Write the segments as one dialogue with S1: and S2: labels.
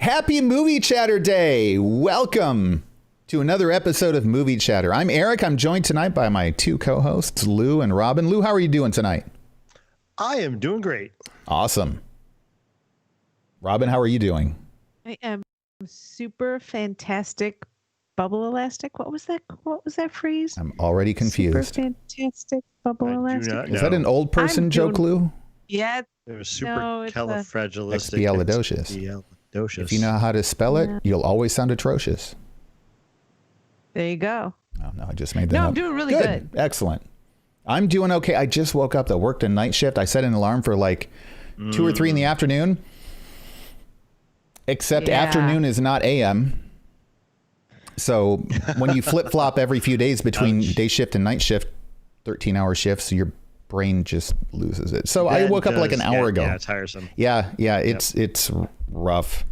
S1: Happy Movie Chatter Day. Welcome to another episode of Movie Chatter. I'm Eric. I'm joined tonight by my two co-hosts, Lou and Robin. Lou, how are you doing tonight?
S2: I am doing great.
S1: Awesome. Robin, how are you doing?
S3: I am super fantastic bubble elastic. What was that phrase?
S1: I'm already confused.
S3: Super fantastic bubble elastic.
S1: Is that an old person joke, Lou?
S3: Yeah.
S2: It was supercalifragilistic.
S1: Expialidocious. If you know how to spell it, you'll always sound atrocious.
S3: There you go.
S1: Oh, no, I just made that up.
S3: I'm doing really good.
S1: Excellent. I'm doing okay. I just woke up. I worked a night shift. I set an alarm for like 2 or 3 in the afternoon. Except afternoon is not AM. So when you flip-flop every few days between day shift and night shift, 13-hour shifts, your brain just loses it. So I woke up like an hour ago.
S2: Yeah, tiresome.
S1: Yeah, it's rough.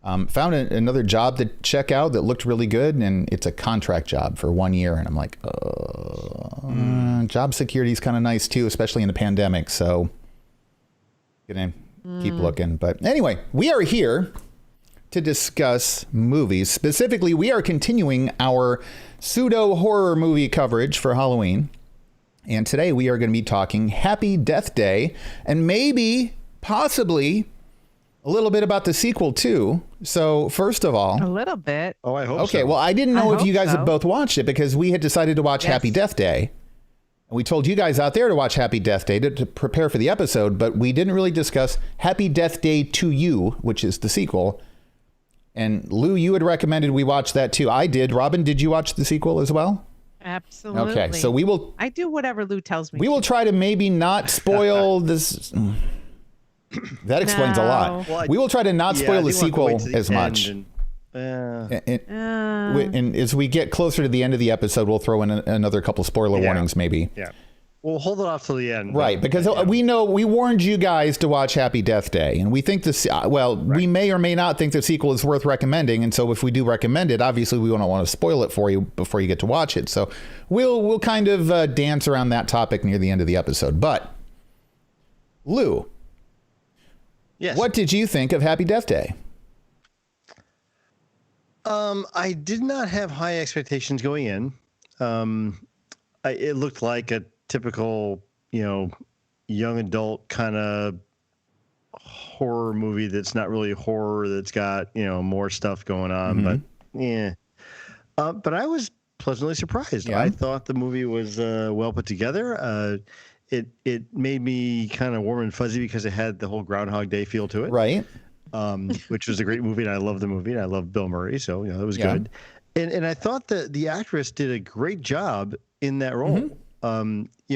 S1: Found another job to check out that looked really good, and it's a contract job for 1 year. And I'm like, job security is kind of nice too, especially in the pandemic. So gonna keep looking. But anyway, we are here to discuss movies. Specifically, we are continuing our pseudo horror movie coverage for Halloween. And today we are going to be talking Happy Death Day and maybe, possibly, a little bit about the sequel too. So first of all,
S3: a little bit.
S2: Oh, I hope so.
S1: Okay, well, I didn't know if you guys had both watched it because we had decided to watch Happy Death Day. And we told you guys out there to watch Happy Death Day to prepare for the episode, but we didn't really discuss Happy Death Day to You, which is the sequel. And Lou, you had recommended we watch that too. I did. Robin, did you watch the sequel as well?
S3: Absolutely.
S1: Okay, so we will.
S3: I do whatever Lou tells me.
S1: We will try to maybe not spoil this. That explains a lot. Well, we will try to not spoil the sequel as much. And as we get closer to the end of the episode, we'll throw in another couple spoiler warnings, maybe.
S2: Yeah. We'll hold it off till the end.
S1: Right, because we know we warned you guys to watch Happy Death Day, and we think this. We may or may not think the sequel is worth recommending, and so if we do recommend it, obviously we don't want to spoil it for you before you get to watch it. So we'll kind of dance around that topic near the end of the episode. But Lou, what did you think of Happy Death Day?
S2: I did not have high expectations going in. It looked like a typical, young adult kind of horror movie that's not really horror, that's got, more stuff going on. But I was pleasantly surprised. I thought the movie was well put together. It made me kind of warm and fuzzy because it had the whole Groundhog Day feel to it.
S1: Right.
S2: Which was a great movie, and I love the movie, and I love Bill Murray, so it was good. And I thought that the actress did a great job in that role.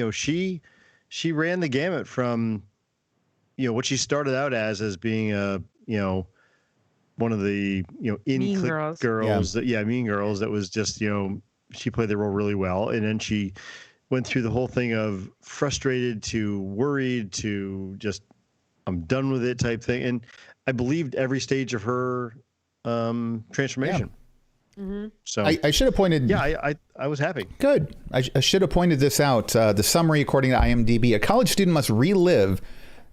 S2: She ran the gamut from, what she started out as being one of the Mean Girls. Mean Girls. That was just she played the role really well, and then she went through the whole thing of frustrated to worried to just I'm done with it type thing, and I believed every stage of her transformation. So
S1: I should have pointed.
S2: I was happy.
S1: Good. I should have pointed this out. The summary, according to IMDb, a college student must relive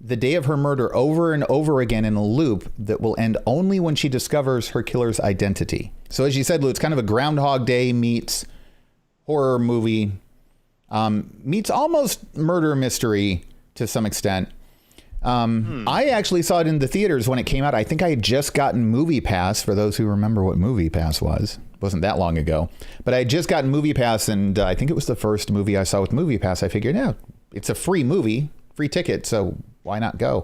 S1: the day of her murder over and over again in a loop that will end only when she discovers her killer's identity. So as you said, Lou, it's kind of a Groundhog Day meets horror movie, meets almost murder mystery to some extent. I actually saw it in the theaters when it came out. I think I had just gotten MoviePass, for those who remember what MoviePass was. It wasn't that long ago. But I had just gotten MoviePass, and I think it was the first movie I saw with MoviePass. I figured, it's a free movie, free ticket, so why not go?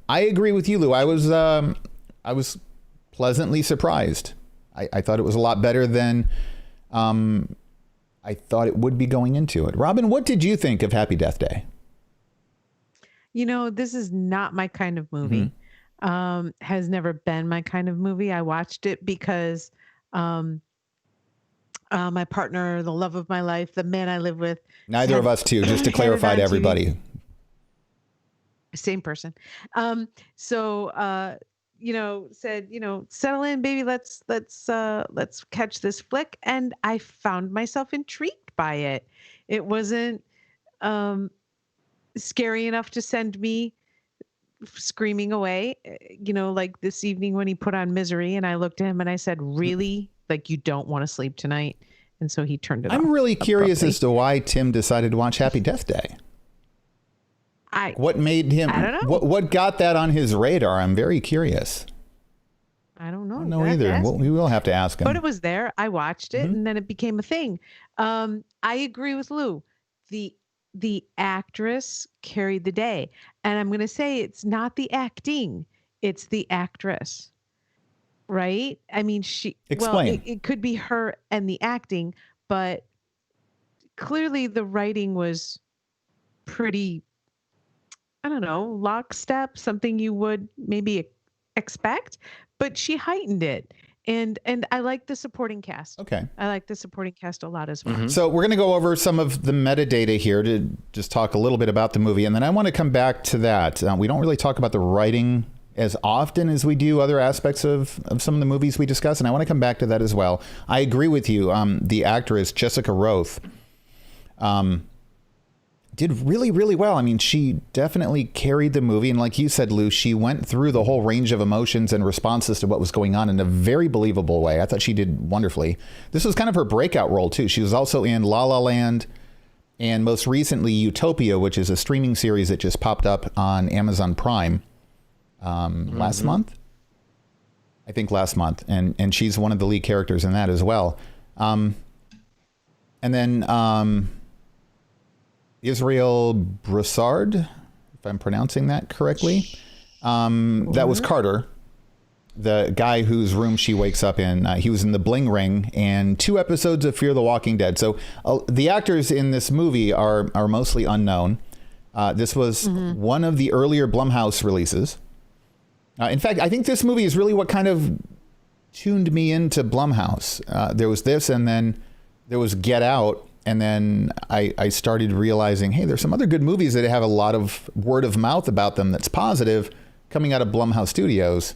S1: I agree with you, Lou. I was pleasantly surprised. I thought it was a lot better than I thought it would be going into it. Robin, what did you think of Happy Death Day?
S3: This is not my kind of movie. Has never been my kind of movie. I watched it because my partner, the love of my life, the man I live with.
S1: Neither of us two, just to clarify to everybody.
S3: Same person. Said, settle in, baby. Let's catch this flick. And I found myself intrigued by it. It wasn't scary enough to send me screaming away, like this evening when he put on Misery, and I looked at him and I said, really? Like, you don't want to sleep tonight? And so he turned it off.
S1: I'm really curious
S3: abruptly.
S1: as to why Tim decided to watch Happy Death Day. What made him?
S3: I don't know.
S1: What got that on his radar? I'm very curious.
S3: I don't know.
S1: I don't know either. We will have to ask him.
S3: But it was there. I watched it, and then it became a thing. I agree with Lou. The actress carried the day, and I'm going to say it's not the acting; it's the actress, right? I mean,
S1: Explain.
S3: It could be her and the acting, but clearly the writing was pretty, I don't know, lockstep, something you would maybe expect, but she heightened it. And I like the supporting cast.
S1: Okay.
S3: I like the supporting cast a lot as well.
S1: So we're going to go over some of the metadata here to just talk a little bit about the movie. And then I want to come back to that. We don't really talk about the writing as often as we do other aspects of some of the movies we discuss. And I want to come back to that as well. I agree with you. The actress, Jessica Roth, did really, really well. I mean, she definitely carried the movie. And like you said, Lou, she went through the whole range of emotions and responses to what was going on in a very believable way. I thought she did wonderfully. This was kind of her breakout role, too. She was also in La La Land and most recently Utopia, which is a streaming series that just popped up on Amazon Prime last month. I think last month. And she's one of the lead characters in that as well. And then Israel Broussard, if I'm pronouncing that correctly. That was Carter, the guy whose room she wakes up in. He was in The Bling Ring and 2 episodes of Fear the Walking Dead. So the actors in this movie are mostly unknown. This was one of the earlier Blumhouse releases. In fact, I think this movie is really what kind of tuned me into Blumhouse. There was this, and then there was Get Out. And then I started realizing, hey, there's some other good movies that have a lot of word of mouth about them that's positive coming out of Blumhouse Studios.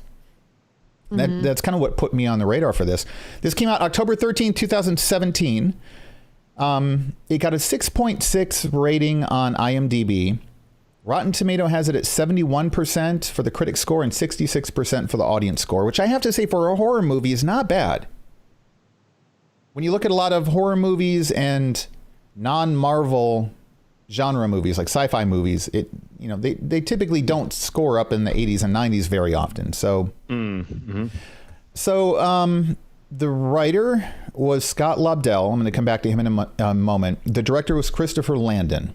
S1: That's kind of what put me on the radar for this. This came out October 13th, 2017. It got a 6.6 rating on IMDb. Rotten Tomato has it at 71% for the critic score and 66% for the audience score, which I have to say for a horror movie is not bad. When you look at a lot of horror movies and non-Marvel genre movies, like sci-fi movies, they typically don't score up in the 80s and 90s very often. So, the writer was Scott Lobdell. I'm going to come back to him in a moment. The director was Christopher Landon.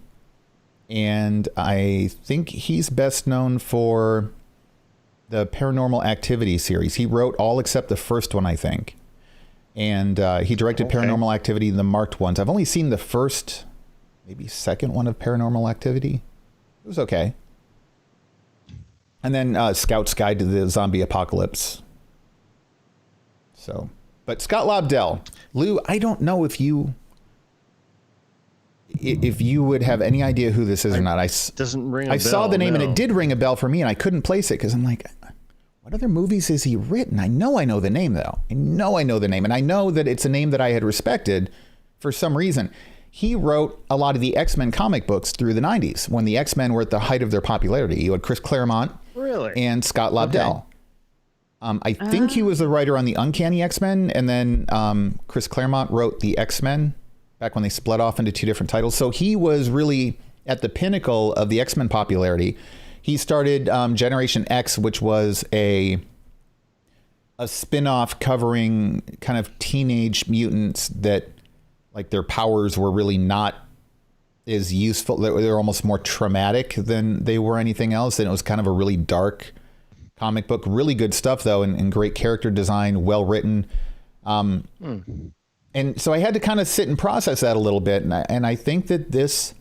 S1: And I think he's best known for the Paranormal Activity series. He wrote all except the first one, I think. And he directed Paranormal Activity, the marked ones. I've only seen the first, maybe second one of Paranormal Activity. It was okay. And then Scout's Guide to the Zombie Apocalypse. So, but Scott Lobdell. Lou, I don't know if you would have any idea who this is or not.
S2: Doesn't ring a bell.
S1: I saw the name
S2: no.
S1: and it did ring a bell for me, and I couldn't place it because I'm like, what other movies has he written? I know the name, though. I know the name. And I know that it's a name that I had respected for some reason. He wrote a lot of the X-Men comic books through the 90s when the X-Men were at the height of their popularity. You had Chris Claremont and Scott Lobdell. I think he was the writer on the Uncanny X-Men. And then Chris Claremont wrote the X-Men back when they split off into 2 different titles. So he was really at the pinnacle of the X-Men popularity. He started Generation X, which was a spin-off covering kind of teenage mutants that, like, their powers were really not as useful. They're almost more traumatic than they were anything else. And it was kind of a really dark comic book. Really good stuff, though, and great character design, well written. And so I had to kind of sit and process that a little bit. And I think that this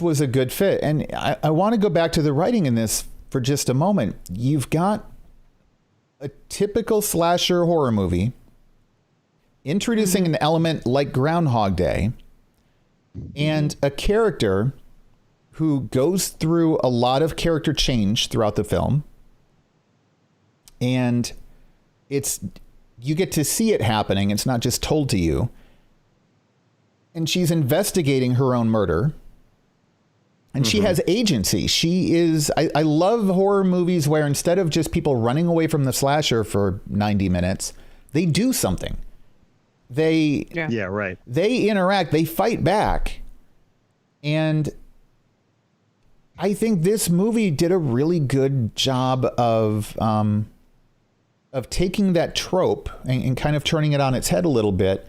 S1: was a good fit. And I want to go back to the writing in this for just a moment. You've got a typical slasher horror movie introducing an element like Groundhog Day and a character who goes through a lot of character change throughout the film. And you get to see it happening. It's not just told to you. And she's investigating her own murder. And she has agency. She is, I love horror movies where instead of just people running away from the slasher for 90 minutes, they do something. They interact, they fight back. And I think this movie did a really good job of taking that trope and kind of turning it on its head a little bit.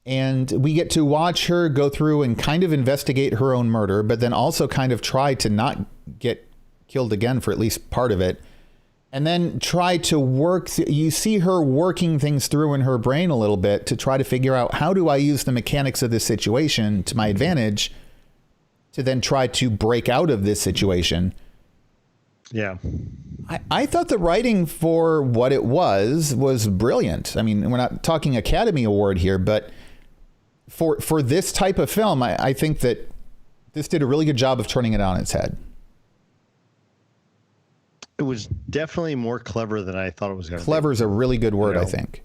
S1: And we get to watch her go through and kind of investigate her own murder, but then also kind of try to not get killed again for at least part of it. And then try to work. You see her working things through in her brain a little bit to try to figure out, how do I use the mechanics of this situation to my advantage to then try to break out of this situation.
S2: Yeah.
S1: I thought the writing for what it was brilliant. I mean, we're not talking Academy Award here, but for this type of film, I think that this did a really good job of turning it on its head.
S2: It was definitely more clever than I thought it was going to be.
S1: Clever is a really good word, I think.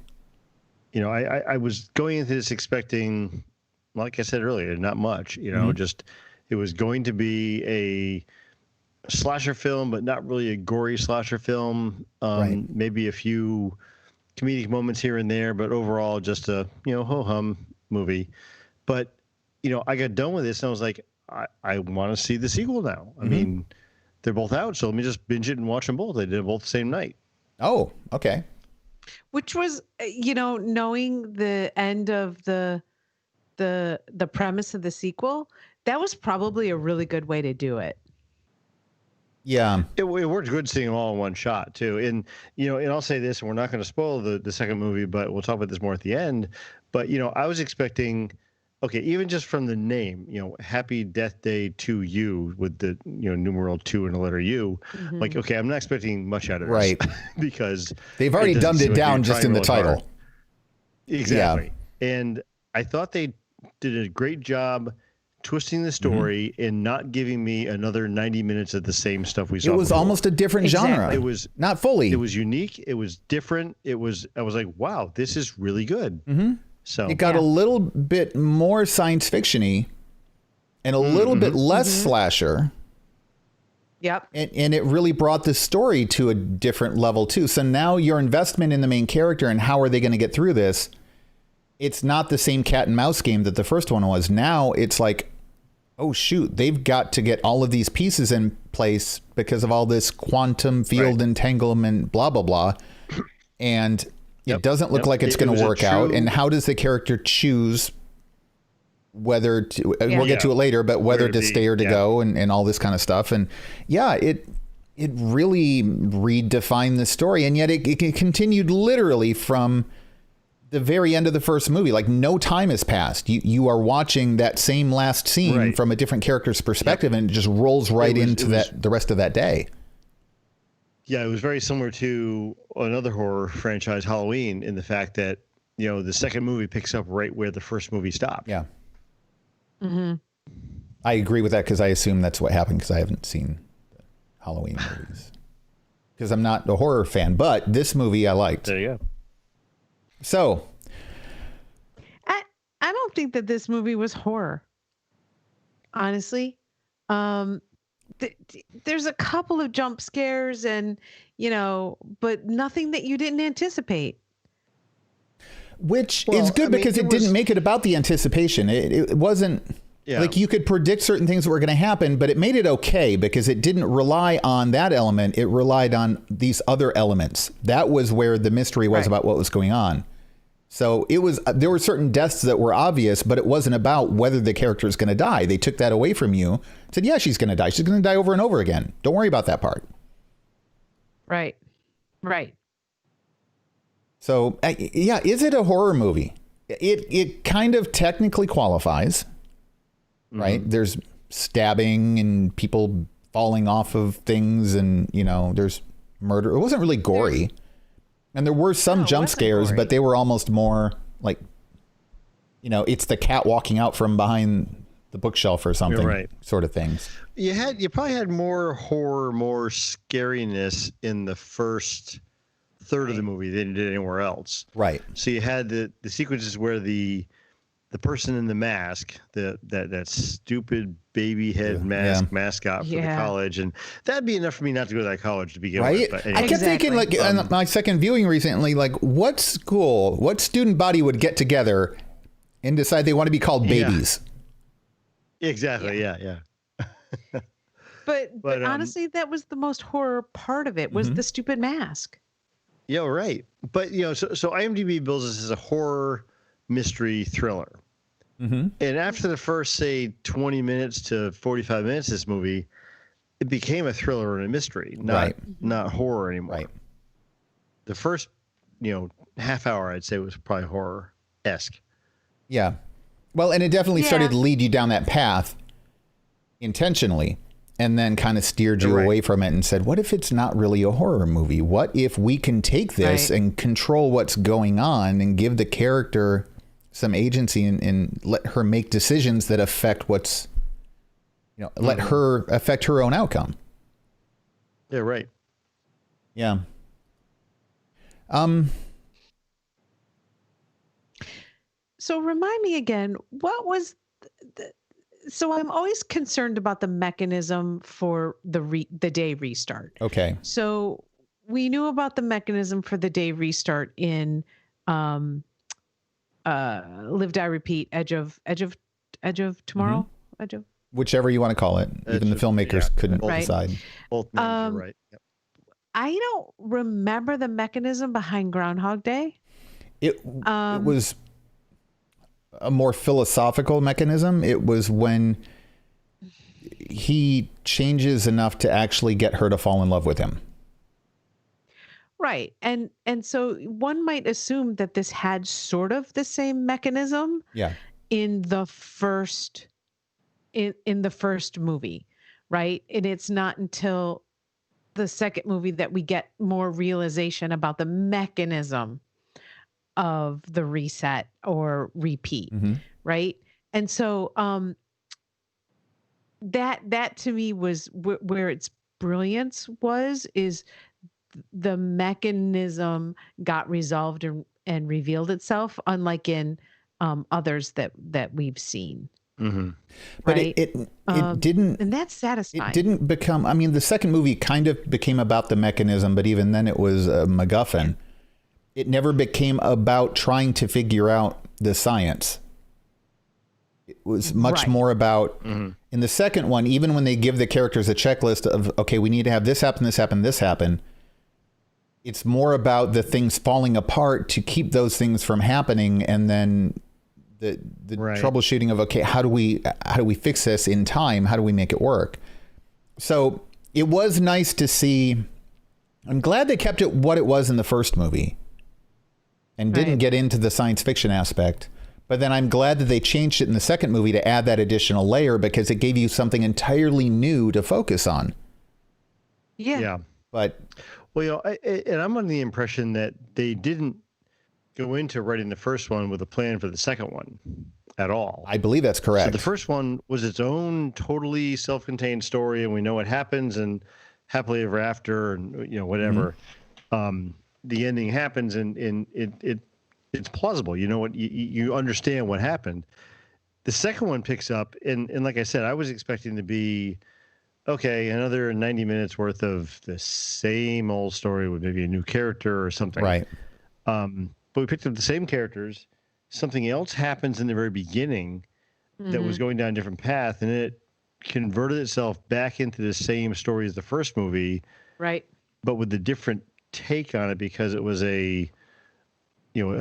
S2: You know, I was going into this expecting, like I said earlier, not much, you know, just it was going to be a slasher film, but not really a gory slasher film. Maybe a few comedic moments here and there, but overall just a, you know, ho-hum movie. But, you know, I got done with this and I was like, I want to see the sequel now. I mean, they're both out, so let me just binge it and watch them both. They did it both the same night.
S1: Oh, okay.
S3: Which was, you know, knowing the end of the premise of the sequel, that was probably a really good way to do it.
S1: Yeah.
S2: It worked good seeing them all in one shot, too. And, you know, and I'll say this, and we're not going to spoil the second movie, but we'll talk about this more at the end. But, you know, I was expecting, okay, even just from the name, you know, Happy Death Day to You with the, you know, numeral 2 and the letter U. Like, okay, I'm not expecting much out of this.
S1: Right.
S2: Because
S1: they've already dumbed it down just in the title.
S2: Hard. Exactly. Yeah. And I thought they did a great job twisting the story and not giving me another 90 minutes of the same stuff we saw.
S1: It was
S2: before.
S1: Almost a different genre.
S2: It was
S1: not fully.
S2: It was unique. It was different. I was like, wow, this is really good. So
S1: it got a little bit more science fiction-y and a little bit less slasher.
S3: Yep.
S1: And it really brought the story to a different level too. So now your investment in the main character and how are they going to get through this, it's not the same cat and mouse game that the first one was. Now it's like, oh shoot, they've got to get all of these pieces in place because of all this quantum field entanglement, blah, blah, blah. And it doesn't look like it's going to work out. And how does the character choose whether to, we'll get to it later, but whether to stay or to go and all this kind of stuff. And it really redefined the story. And yet it continued literally from the very end of the first movie. Like no time has passed. You are watching that same last scene from a different character's perspective and it just rolls into the rest of that day.
S2: Yeah, it was very similar to another horror franchise, Halloween, in the fact that, you know, the second movie picks up right where the first movie stopped.
S1: Yeah. I agree with that because I assume that's what happened because I haven't seen the Halloween movies. Because I'm not a horror fan, but this movie I liked.
S2: There you go.
S1: So.
S3: I don't think that this movie was horror. Honestly. There's a couple of jump scares and, you know, but nothing that you didn't anticipate.
S1: Which is good because it didn't make it about the anticipation. It wasn't like you could predict certain things that were going to happen, but it made it okay because it didn't rely on that element. It relied on these other elements. That was where the mystery was about what was going on. So there were certain deaths that were obvious, but it wasn't about whether the character is going to die. They took that away from you. Said, yeah, she's going to die. She's going to die over and over again. Don't worry about that part. Right. So, is it a horror movie? It kind of technically qualifies, right? There's stabbing and people falling off of things and, you know, there's murder. It wasn't really gory. And there were some jump scares, but they were almost more like, you know, it's the cat walking out from behind the bookshelf or something, sort of things.
S2: You probably had more horror, more scariness in the first third of the movie than you did anywhere else.
S1: Right.
S2: So you had the sequences where the the person in the mask, that stupid baby head mask mascot for the college, and that'd be enough for me not to go to that college to begin with. But anyway.
S1: I kept thinking, like, on my second viewing recently, like, what student body would get together and decide they want to be called babies?
S2: Exactly. Yeah.
S3: But honestly, that was the most horror part of it, was the stupid mask.
S2: Yeah, right. But so IMDb bills this as a horror mystery thriller. And after the first, say, 20 minutes to 45 minutes of this movie, it became a thriller and a mystery, not horror anymore. Right. The first, half hour, I'd say, was probably horror-esque. Yeah.
S1: Well, and it definitely started to lead you down that path intentionally, and then kind of steered you away from it and said, what if it's not really a horror movie? What if we can take this and control what's going on and give the character some agency and let her make decisions that affect what's, let her affect her own outcome.
S2: Yeah, right.
S1: Yeah.
S3: So remind me again, what was so I'm always concerned about the mechanism for the day restart.
S1: Okay.
S3: So we knew about the mechanism for the day restart in Live, Die, Repeat, Edge of Tomorrow, Edge of,
S1: whichever you want to call it. Even the filmmakers couldn't decide.
S2: Both names are right. Yep.
S3: I don't remember the mechanism behind Groundhog Day.
S1: It was a more philosophical mechanism. It was when he changes enough to actually get her to fall in love with him.
S3: Right. And so one might assume that this had sort of the same mechanism in the first in the first movie, right? And it's not until the second movie that we get more realization about the mechanism of the reset or repeat, right? And so that to me was where its brilliance is the mechanism got resolved and revealed itself, unlike in others that we've seen.
S1: But it didn't,
S3: and that's satisfying.
S1: It didn't become, I mean, the second movie kind of became about the mechanism, but even then it was a MacGuffin. It never became about trying to figure out the science. It was much more about, in the second one, even when they give the characters a checklist of, okay, we need to have this happen, this happen, this happen. It's more about the things falling apart to keep those things from happening. And then the troubleshooting of, okay, how do we fix this in time? How do we make it work? So it was nice to see. I'm glad they kept it what it was in the first movie and didn't get into the science fiction aspect. But then I'm glad that they changed it in the second movie to add that additional layer, because it gave you something entirely new to focus on.
S3: Yeah.
S1: But
S2: well, and I'm under the impression that they didn't go into writing the first one with a plan for the second one at all.
S1: I believe that's correct.
S2: So the first one was its own totally self-contained story, and we know what happens, and happily ever after, and whatever. The ending happens, and it's plausible. You know what? You understand what happened. The second one picks up, and like I said, I was expecting to be, okay, another 90 minutes worth of the same old story with maybe a new character or something.
S1: Right.
S2: But we picked up the same characters. Something else happens in the very beginning that was going down a different path, and it converted itself back into the same story as the first movie.
S3: Right.
S2: But with a different take on it, because it was a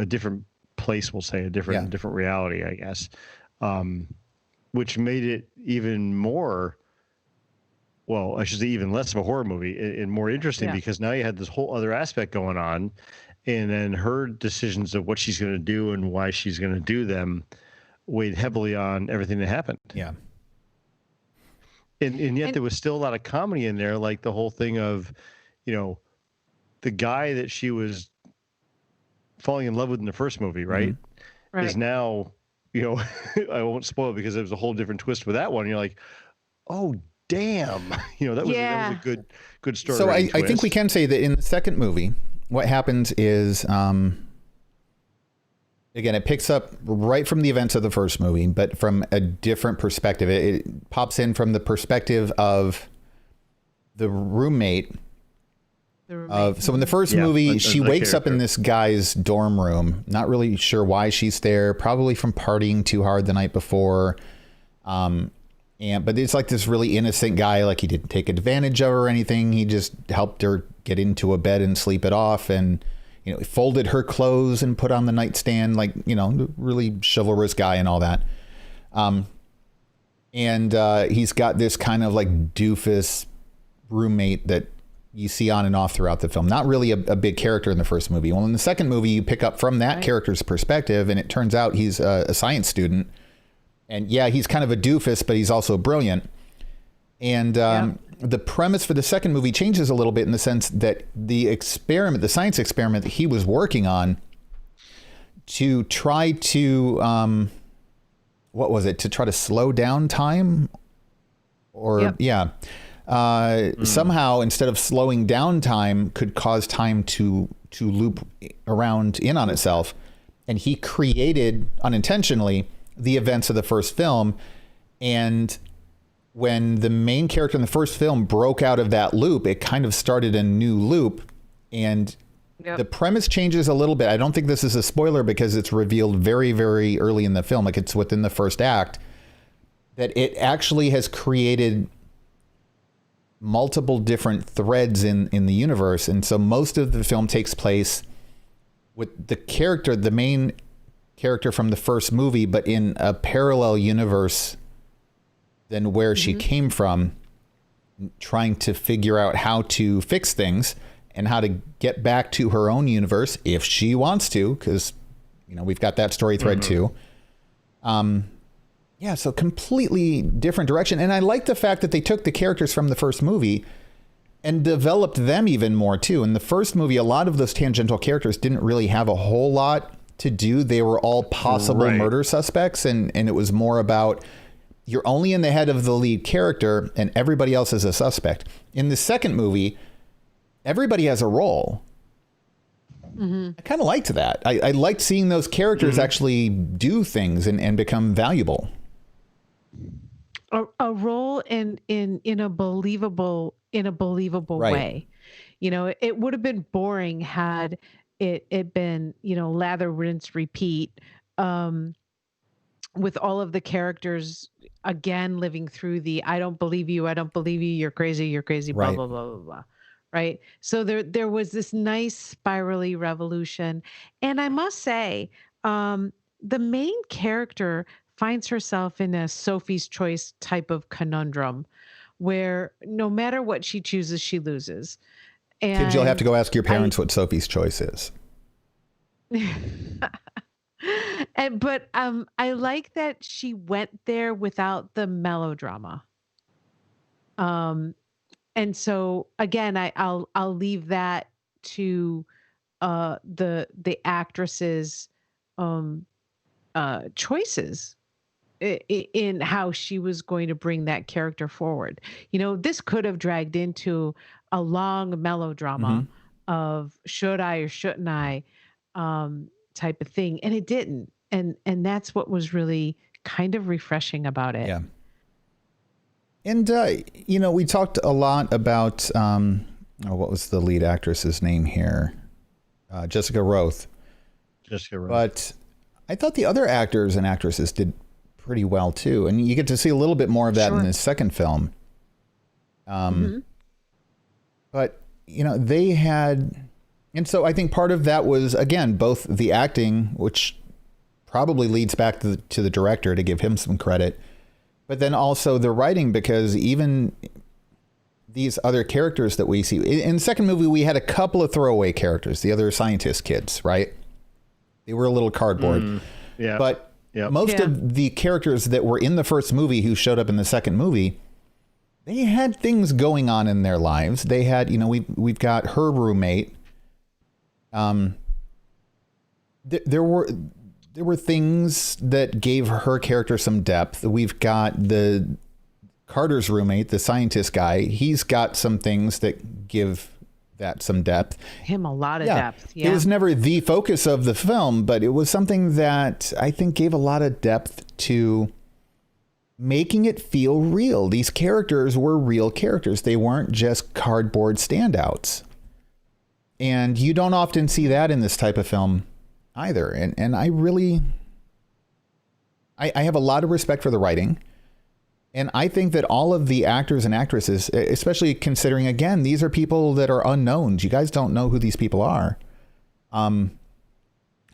S2: different place, we'll say, a different reality, I guess, which made it even more, well, I should say even less of a horror movie and more interesting, because now you had this whole other aspect going on, and then her decisions of what she's going to do and why she's going to do them weighed heavily on everything that happened.
S1: Yeah.
S2: And yet there was still a lot of comedy in there, like the whole thing of, the guy that she was falling in love with in the first movie, right? Is now, I won't spoil it because there was a whole different twist with that one. You're like, oh, damn. That was a good story.
S1: So I think we can say that in the second movie, what happens is again, it picks up right from the events of the first movie, but from a different perspective. It pops in from the perspective of the roommate. So in the first movie, she wakes up in this guy's dorm room, not really sure why she's there, probably from partying too hard the night before. But it's like this really innocent guy, like he didn't take advantage of her or anything. He just helped her get into a bed and sleep it off, and he folded her clothes and put on the nightstand, like, really chivalrous guy and all that. He's got this kind of like doofus roommate that you see on and off throughout the film. Not really a big character in the first movie. Well, in the second movie, you pick up from that character's perspective, and it turns out he's a science student. And yeah, he's kind of a doofus, but he's also brilliant. And the premise for the second movie changes a little bit in the sense that the science experiment that he was working on to try to, what was it? To try to slow down time? Or, somehow, instead of slowing down time, could cause time to loop around in on itself. And he created, unintentionally, the events of the first film. And when the main character in the first film broke out of that loop, it kind of started a new loop. And the premise changes a little bit. I don't think this is a spoiler because it's revealed very, very early in the film. Like, it's within the first act, that it actually has created multiple different threads in the universe. And so most of the film takes place with the main character from the first movie, but in a parallel universe than where she came from, trying to figure out how to fix things and how to get back to her own universe if she wants to, because we've got that story thread too. So completely different direction. And I like the fact that they took the characters from the first movie and developed them even more too. In the first movie, a lot of those tangential characters didn't really have a whole lot to do. They were all possible murder suspects. And it was more about, you're only in the head of the lead character and everybody else is a suspect. In the second movie, everybody has a role. I kind of liked that. I liked seeing those characters actually do things and become valuable.
S3: A role in a believable way. It would have been boring had it been, lather, rinse, repeat, with all of the characters again living through the I don't believe you, you're crazy, blah blah blah blah blah. Right. So there was this nice spirally revolution. And I must say, the main character finds herself in a Sophie's Choice type of conundrum where no matter what she chooses, she loses. And
S1: kids, you'll have to go ask your parents what Sophie's Choice is.
S3: But I like that she went there without the melodrama. And so again, I'll leave that to the actress's choices in how she was going to bring that character forward. This could have dragged into a long melodrama of should I or shouldn't I type of thing, and it didn't. And that's what was really kind of refreshing about it.
S1: Yeah. And, we talked a lot about, what was the lead actress's name here? Jessica Roth. But I thought the other actors and actresses did pretty well, too. And you get to see a little bit more of that in the second film. But, they had... And so I think part of that was, again, both the acting, which probably leads back to the director to give him some credit, but then also the writing, because even these other characters that we see in the second movie, we had a couple of throwaway characters, the other scientist kids, right? They were a little cardboard. But most of the characters that were in the first movie who showed up in the second movie, they had things going on in their lives. They had, we've got her roommate. There were things that gave her character some depth. We've got Carter's roommate, the scientist guy. He's got some things that give some depth.
S3: Him a lot of depth. Yeah.
S1: It was never the focus of the film, but it was something that I think gave a lot of depth to making it feel real. These characters were real characters. They weren't just cardboard standouts. And you don't often see that in this type of film either. And I really, I have a lot of respect for the writing. And I think that all of the actors and actresses, especially considering, again, these are people that are unknowns. You guys don't know who these people are. I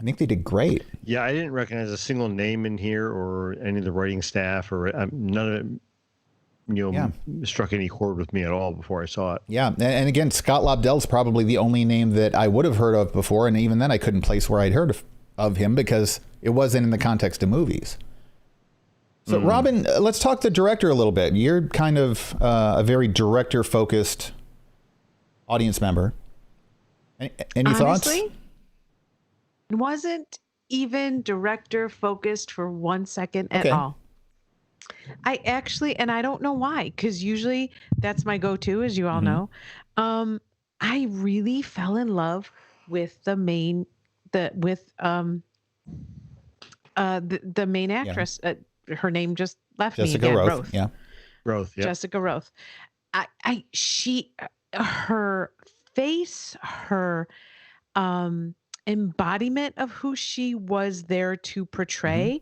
S1: think they did great.
S2: Yeah, I didn't recognize a single name in here or any of the writing staff, or none of it, struck any chord with me at all before I saw it.
S1: Yeah, and again, Scott Lobdell's probably the only name that I would have heard of before, and even then I couldn't place where I'd heard of him because it wasn't in the context of movies. So, Robin, let's talk the director a little bit. You're kind of a very director-focused audience member. Any thoughts?
S3: Honestly, wasn't even director-focused for 1 second at all. I actually, and I don't know why, because usually that's my go-to, as you all know. I really fell in love with the main actress. Her name just left me again.
S1: Roth. Yeah.
S2: Roth. Yeah.
S3: Jessica Roth. Her face, her embodiment of who she was there to portray,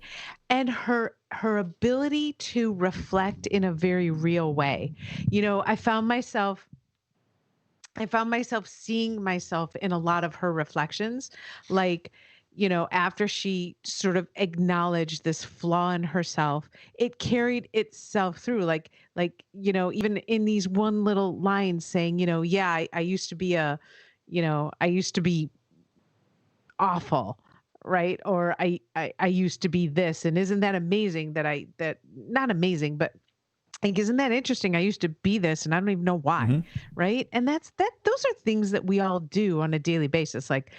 S3: and her ability to reflect in a very real way. You know, I found myself seeing myself in a lot of her reflections, like, you know, after she sort of acknowledged this flaw in herself, it carried itself through, like, you know, even in these one little lines saying, you know, yeah, I used to be I used to be awful, right? Or I used to be this, and isn't that amazing that not amazing, but like, isn't that interesting? I used to be this and I don't even know why. Right. And those are things that we all do on a daily basis. Like,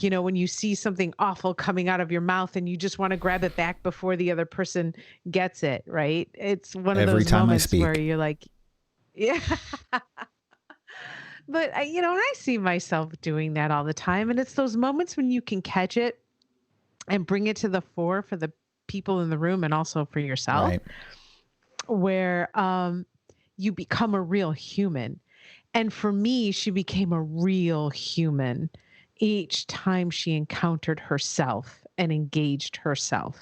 S3: you know, when you see something awful coming out of your mouth and you just want to grab it back before the other person gets it. Right. It's one of those moments where you're like, yeah. But I see myself doing that all the time. And it's those moments when you can catch it and bring it to the fore for the people in the room and also for yourself. Right. Where you become a real human. And for me, she became a real human each time she encountered herself and engaged herself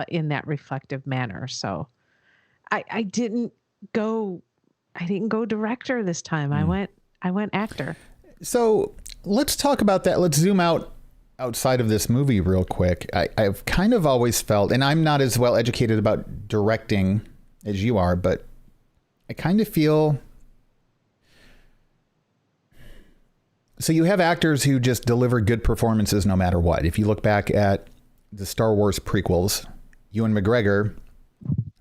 S3: in that reflective manner. So I didn't go director this time. I went actor. So
S1: let's talk about that. Let's zoom outside of this movie real quick. I've kind of always felt, and I'm not as well educated about directing as you are, but I kind of feel, so you have actors who just deliver good performances no matter what. If you look back at the Star Wars prequels, Ewan McGregor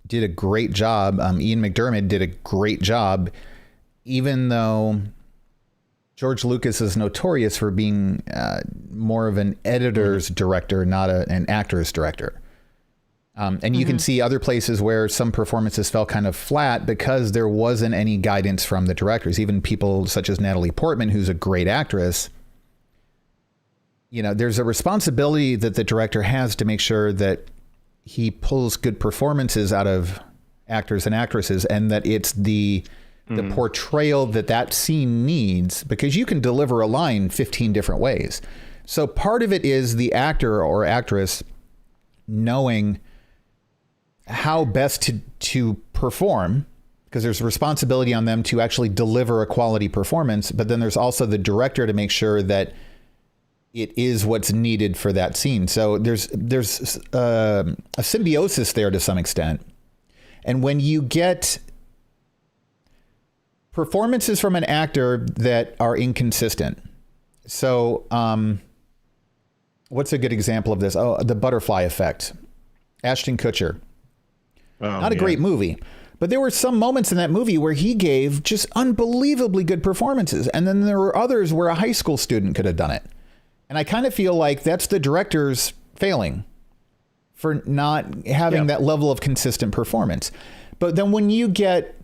S1: did a great job. Ian McDiarmid did a great job, even though George Lucas is notorious for being more of an editor's director, not an actor's director. And you can see other places where some performances fell kind of flat because there wasn't any guidance from the directors. Even people such as Natalie Portman, who's a great actress, you know, there's a responsibility that the director has to make sure that he pulls good performances out of actors and actresses, and that it's the portrayal that scene needs, because you can deliver a line 15 different ways. So part of it is the actor or actress knowing how best to perform, because there's a responsibility on them to actually deliver a quality performance. But then there's also the director to make sure that it is what's needed for that scene. So there's a symbiosis there to some extent. And when you get performances from an actor that are inconsistent. So what's a good example of this? Oh, The Butterfly Effect. Ashton Kutcher. Not a great movie, but there were some moments in that movie where he gave just unbelievably good performances. And then there were others where a high school student could have done it. And I kind of feel like that's the director's failing for not having that level of consistent performance. But then when you get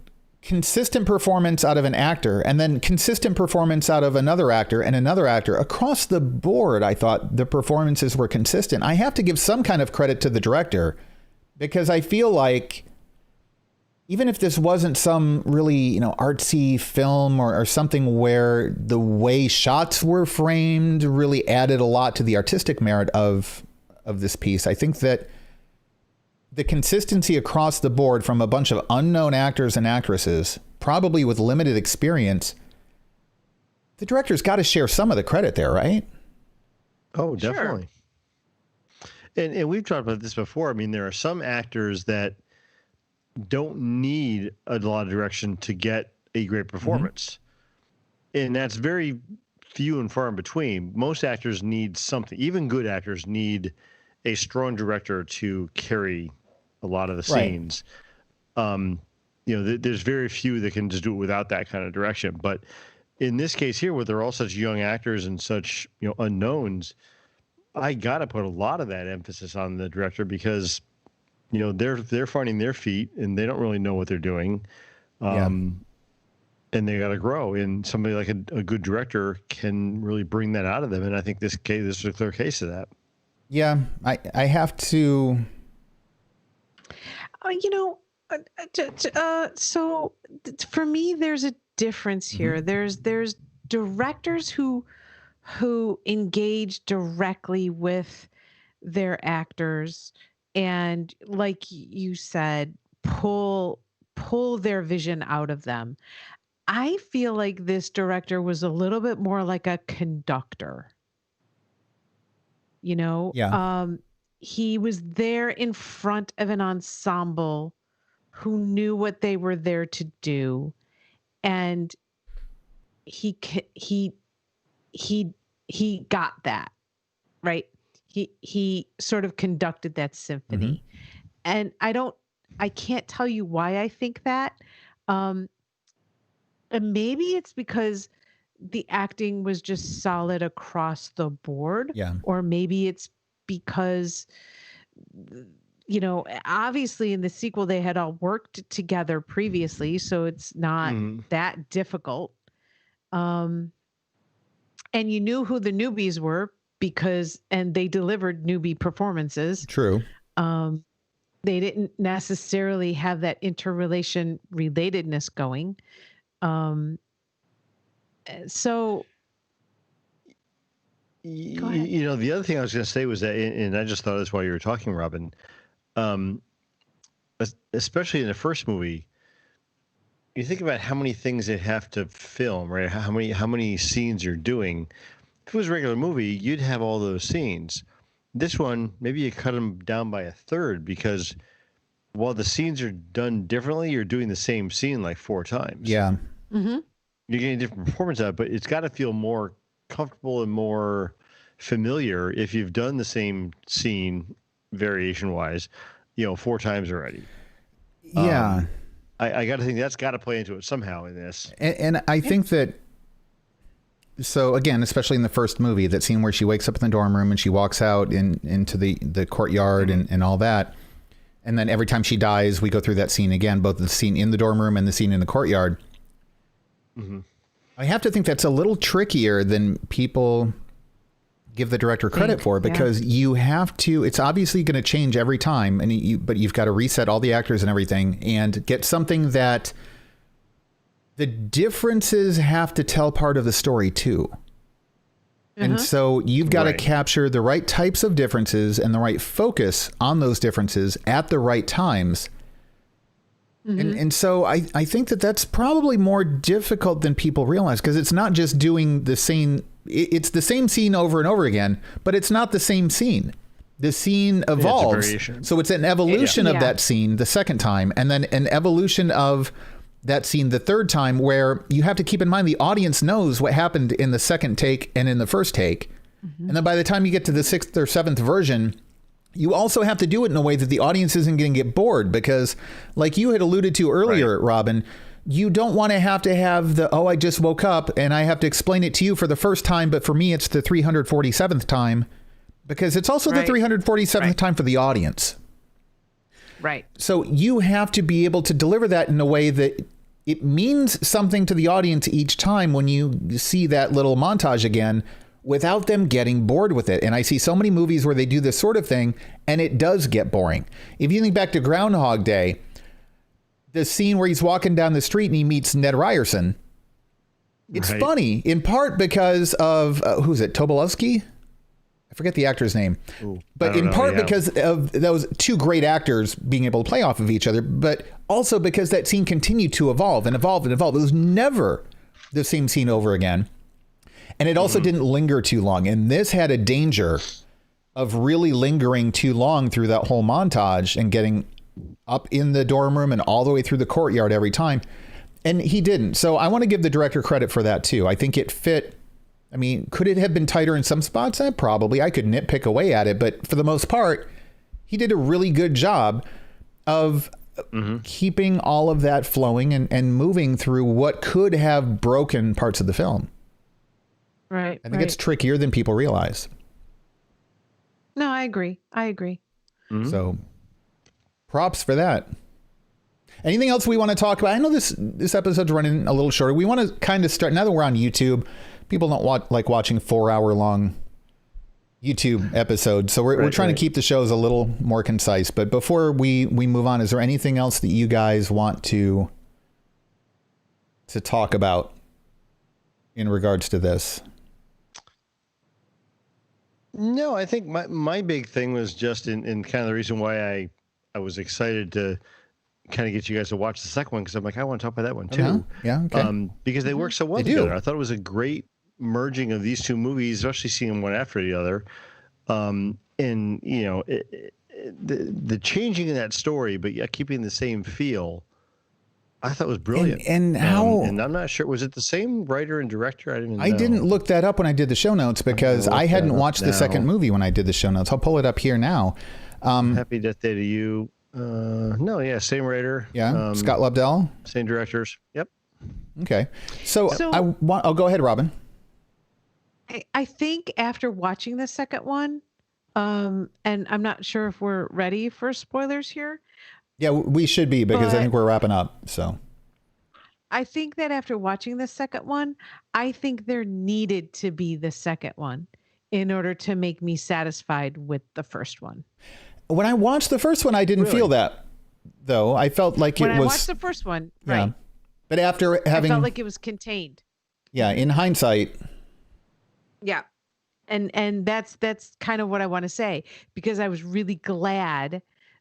S1: consistent performance out of an actor and then consistent performance out of another actor and another actor across the board. I thought the performances were consistent. I have to give some kind of credit to the director, because I feel like even if this wasn't some really, artsy film or something where the way shots were framed really added a lot to the artistic merit of this piece, I think that the consistency across the board from a bunch of unknown actors and actresses, probably with limited experience, the director's got to share some of the credit there, right?
S2: Oh, definitely. Sure. And we've talked about this before. I mean, there are some actors that don't need a lot of direction to get a great performance. Mm-hmm. And that's very few and far in between. Most actors need something. Even good actors need a strong director to carry a lot of the scenes. There's very few that can just do it without that kind of direction. But in this case here, where they're all such young actors and such, unknowns, I got to put a lot of that emphasis on the director, because, they're finding their feet and they don't really know what they're doing. And they got to grow. And somebody like a good director can really bring that out of them. And I think this is a clear case of that.
S1: Yeah, I have to.
S3: So for me, there's a difference here. Mm-hmm. There's directors who engage directly with their actors and, like you said, pull their vision out of them. I feel like this director was a little bit more like a conductor. He was there in front of an ensemble who knew what they were there to do, and he got that right. He sort of conducted that symphony, and I can't tell you why I think that. And maybe it's because the acting was just solid across the board.
S1: Yeah.
S3: Or maybe it's because, obviously in the sequel they had all worked together previously, so it's not that difficult. And you knew who the newbies were and they delivered newbie performances.
S1: True.
S3: They didn't necessarily have that relatedness going. So,
S2: the other thing I was going to say was that, and I just thought this while you were talking, Robin, especially in the first movie, you think about how many things they have to film, right? How many scenes you're doing. If it was a regular movie, you'd have all those scenes. This one, maybe you cut them down by a third, because while the scenes are done differently, you're doing the same scene like 4 times.
S1: Yeah.
S3: Mm-hmm.
S2: You're getting a different performance out of it, but it's got to feel more comfortable and more familiar if you've done the same scene variation-wise, 4 times already.
S1: Yeah.
S2: I got to think that's got to play into it somehow in this.
S1: And I think that, so again, especially in the first movie, that scene where she wakes up in the dorm room and she walks out into the courtyard and all that. And then every time she dies, we go through that scene again, both the scene in the dorm room and the scene in the courtyard. Mm-hmm. I have to think that's a little trickier than people give the director credit for, because you have to, it's obviously going to change every time, but you've got to reset all the actors and everything and get something that the differences have to tell part of the story too. And so you've got to capture the right types of differences and the right focus on those differences at the right times. And so I think that's probably more difficult than people realize, because it's not just doing the same. It's the same scene over and over again, but it's not the same scene. The scene evolves. So it's an evolution of that scene the second time, and then an evolution of that scene the third time, where you have to keep in mind the audience knows what happened in the second take and in the first take. And then by the time you get to the 6th or 7th version, you also have to do it in a way that the audience isn't going to get bored, because like you had alluded to earlier, Robin, you don't want to have I just woke up and I have to explain it to you for the first time, but for me, it's the 347th time, because it's also the 347th time for the audience.
S3: Right.
S1: So you have to be able to deliver that in a way that it means something to the audience each time when you see that little montage again without them getting bored with it. And I see so many movies where they do this sort of thing and it does get boring. If you think back to Groundhog Day, the scene where he's walking down the street and he meets Ned Ryerson, it's funny in part because of who's it? Tobolowsky? I forget the actor's name, but in part because of those two great actors being able to play off of each other, but also because that scene continued to evolve and evolve and evolve. It was never the same scene over again. And it also didn't linger too long. And this had a danger of really lingering too long through that whole montage and getting up in the dorm room and all the way through the courtyard every time. And he didn't. So I want to give the director credit for that too. I think it fit. I mean, could it have been tighter in some spots? Probably. I could nitpick away at it. But for the most part, he did a really good job of keeping all of that flowing and moving through what could have broken parts of the film.
S3: Right.
S1: I think it's trickier than people realize.
S3: No, I agree.
S1: So props for that. Anything else we want to talk about? I know this episode's running a little shorter. We want to kind of start, now that we're on YouTube, people don't like watching 4-hour long YouTube episodes. So we're trying to keep the shows a little more concise. But before we move on, is there anything else that you guys want to talk about in regards to this?
S2: No, I think my big thing was just in kind of the reason why I was excited to kind of get you guys to watch the second one, because I'm like, I want to talk about that one too.
S1: Yeah. Okay.
S2: Because they work so well together. I thought it was a great merging of these two movies, especially seeing them one after the other. And you know, the changing of that story, but yet keeping the same feel, I thought was brilliant.
S1: And how?
S2: And I'm not sure, was it the same writer and director? I
S1: didn't look that up when I did the show notes because I hadn't watched the second movie when I did the show notes. I'll pull it up here now.
S2: Happy Death Day to You. Same writer.
S1: Yeah, Scott Lobdell.
S2: Same directors. Yep.
S1: Okay. So I'll go ahead, Robin.
S3: I think after watching the second one, and I'm not sure if we're ready for spoilers here.
S1: Yeah, we should be, because I think we're wrapping up. So
S3: I think that after watching the second one, I think there needed to be the second one in order to make me satisfied with the first one.
S1: When I watched the first one, I didn't feel that, though. I felt like
S3: when I watched the first one, right?
S1: But after having,
S3: I felt like it was contained.
S1: Yeah, in hindsight.
S3: Yeah, and that's kind of what I want to say, because I was really glad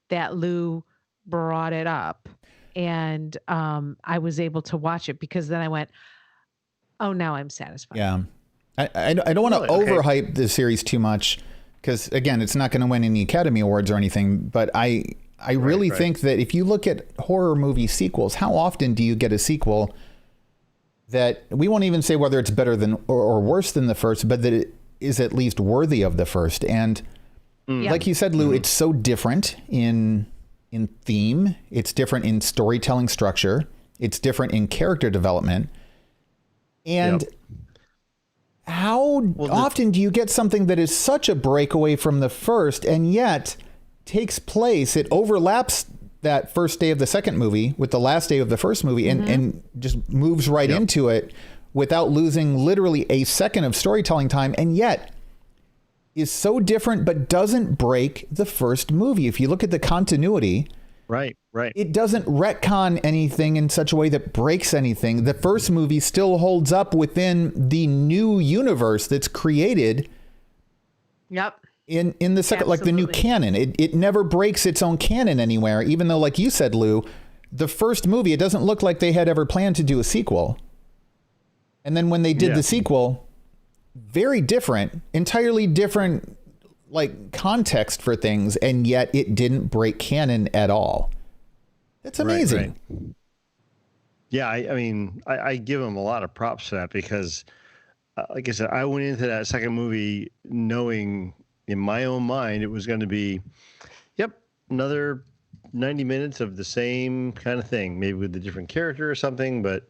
S3: that Lou brought it up, and I was able to watch it, because then I went, oh, now I'm satisfied.
S1: Yeah, I don't want to overhype the series too much, because again, it's not going to win any Academy Awards or anything. But I really think that if you look at horror movie sequels, how often do you get a sequel that we won't even say whether it's better than or worse than the first, but that it is at least worthy of the first? And like you said, Lou, it's so different in theme. It's different in storytelling structure. It's different in character development. And how often do you get something that is such a breakaway from the first and yet takes place, it overlaps that first day of the second movie with the last day of the first movie, and just moves right into it without losing literally a second of storytelling time, and yet is so different but doesn't break the first movie? If you look at the continuity,
S2: right,
S1: it doesn't retcon anything in such a way that breaks anything. The first movie still holds up within the new universe that's created.
S3: Yep.
S1: In the second, like the new canon, it never breaks its own canon anywhere, even though, like you said, Lou, the first movie, it doesn't look like they had ever planned to do a sequel. And then when they did the sequel, very different, entirely different, like, context for things, and yet it didn't break canon at all. That's amazing.
S2: Right. Yeah, I mean, I give them a lot of props for that, because, like I said, I went into that second movie knowing in my own mind it was going to be, another 90 minutes of the same kind of thing, maybe with a different character or something. But,